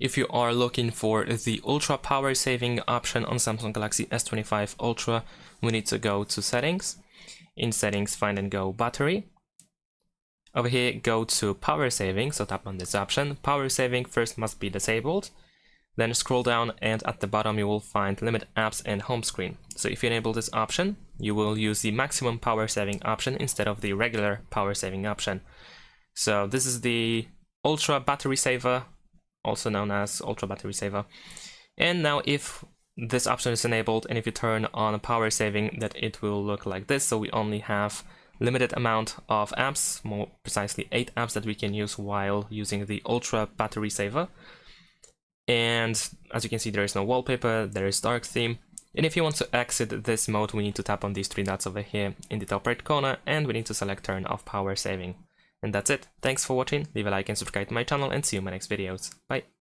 If you are looking for the ultra power saving option on Samsung Galaxy S25 Ultra, we need to go to settings. In settings, find and go battery. Over here, go to power saving, so tap on this option. Power saving first must be disabled. Then scroll down and at the bottom you will find limit apps and home screen. So if you enable this option, you will use the maximum power saving option instead of the regular power saving option. So this is the ultra battery saver, also known as ultra battery saver. And now if this option is enabled and if you turn on power saving, that it will look like this. So we only have limited amount of apps, more precisely 8 apps that we can use while using the ultra battery saver. And as you can see, there is no wallpaper, there is dark theme. And if you want to exit this mode, we need to tap on these 3 dots over here in the top right corner, and we need to select turn off power saving. And that's it. Thanks for watching, leave a like and subscribe to my channel, and see you in my next videos. Bye!